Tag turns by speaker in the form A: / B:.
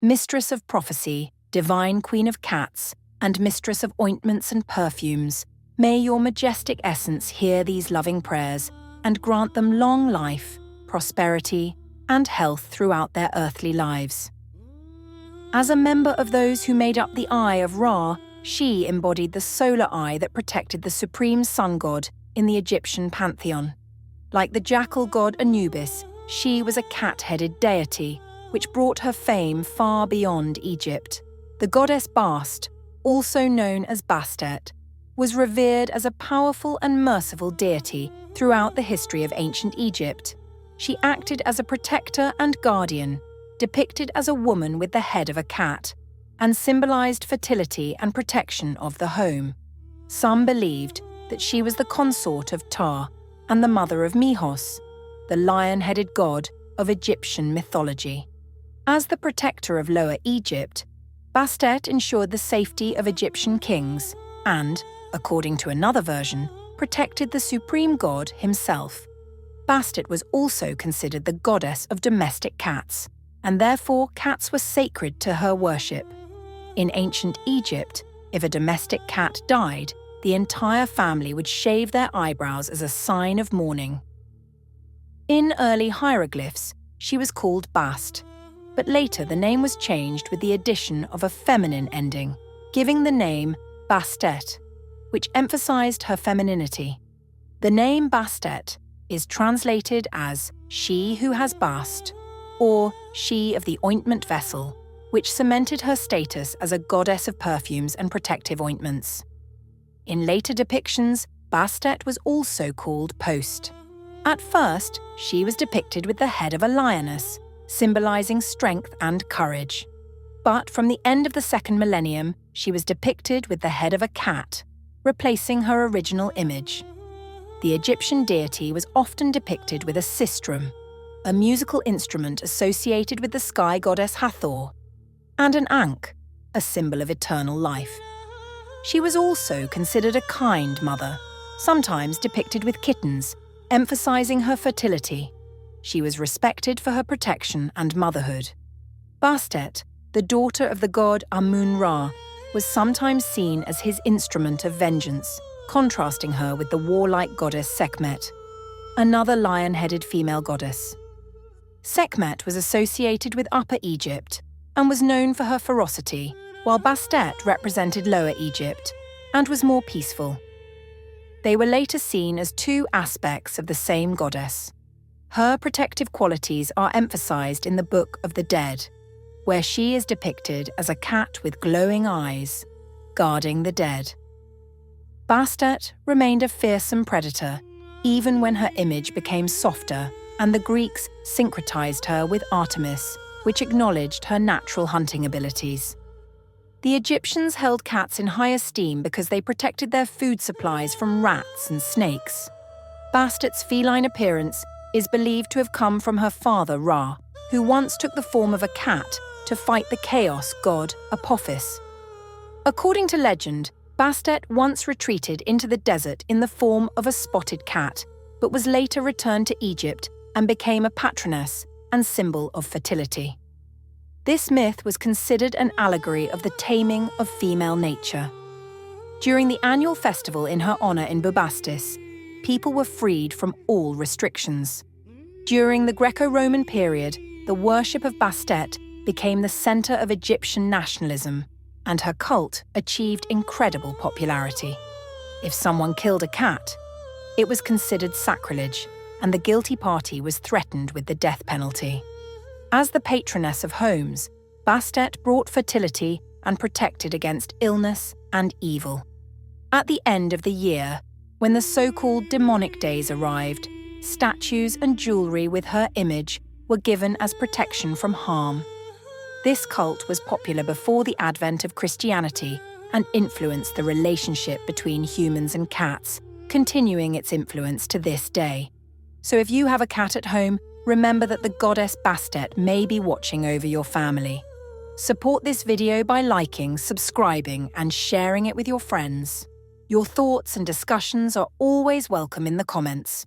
A: Mistress of prophecy, divine queen of cats, and mistress of ointments and perfumes, may your majestic essence hear these loving prayers and grant them long life, prosperity, and health throughout their earthly lives. As a member of those who made up the Eye of Ra, she embodied the solar eye that protected the supreme sun god in the Egyptian pantheon. Like the jackal god Anubis, she was a cat-headed deity, which brought her fame far beyond Egypt. The goddess Bast, also known as Bastet, was revered as a powerful and merciful deity throughout the history of ancient Egypt. She acted as a protector and guardian, depicted as a woman with the head of a cat, and symbolized fertility and protection of the home. Some believed that she was the consort of Ptah and the mother of Mihos, the lion-headed god of Egyptian mythology. As the protector of Lower Egypt, Bastet ensured the safety of Egyptian kings and, according to another version, protected the supreme god himself. Bastet was also considered the goddess of domestic cats, and therefore cats were sacred to her worship. In ancient Egypt, if a domestic cat died, the entire family would shave their eyebrows as a sign of mourning. In early hieroglyphs, she was called Bast, but later the name was changed with the addition of a feminine ending, giving the name Bastet, which emphasized her femininity. The name Bastet is translated as she who has Bast, or she of the ointment vessel, which cemented her status as a goddess of perfumes and protective ointments. In later depictions, Bastet was also called Post. At first, she was depicted with the head of a lioness, symbolizing strength and courage. But from the end of the second millennium, she was depicted with the head of a cat, replacing her original image. The Egyptian deity was often depicted with a sistrum, a musical instrument associated with the sky goddess Hathor, and an ankh, a symbol of eternal life. She was also considered a kind mother, sometimes depicted with kittens, emphasizing her fertility. She was respected for her protection and motherhood. Bastet, the daughter of the god Amun-Ra, was sometimes seen as his instrument of vengeance, contrasting her with the warlike goddess Sekhmet, another lion-headed female goddess. Sekhmet was associated with Upper Egypt and was known for her ferocity, while Bastet represented Lower Egypt and was more peaceful. They were later seen as two aspects of the same goddess. Her protective qualities are emphasized in the Book of the Dead, where she is depicted as a cat with glowing eyes, guarding the dead. Bastet remained a fearsome predator, even when her image became softer and the Greeks syncretized her with Artemis, which acknowledged her natural hunting abilities. The Egyptians held cats in high esteem because they protected their food supplies from rats and snakes. Bastet's feline appearance is believed to have come from her father Ra, who once took the form of a cat to fight the chaos god Apophis. According to legend, Bastet once retreated into the desert in the form of a spotted cat, but was later returned to Egypt and became a patroness and symbol of fertility. This myth was considered an allegory of the taming of female nature. During the annual festival in her honor in Bubastis, people were freed from all restrictions. During the Greco-Roman period, the worship of Bastet became the center of Egyptian nationalism, and her cult achieved incredible popularity. If someone killed a cat, it was considered sacrilege, and the guilty party was threatened with the death penalty. As the patroness of homes, Bastet brought fertility and protected against illness and evil. At the end of the year, when the so-called demonic days arrived, statues and jewelry with her image were given as protection from harm. This cult was popular before the advent of Christianity and influenced the relationship between humans and cats, continuing its influence to this day. So if you have a cat at home, remember that the goddess Bastet may be watching over your family. Support this video by liking, subscribing, and sharing it with your friends. Your thoughts and discussions are always welcome in the comments.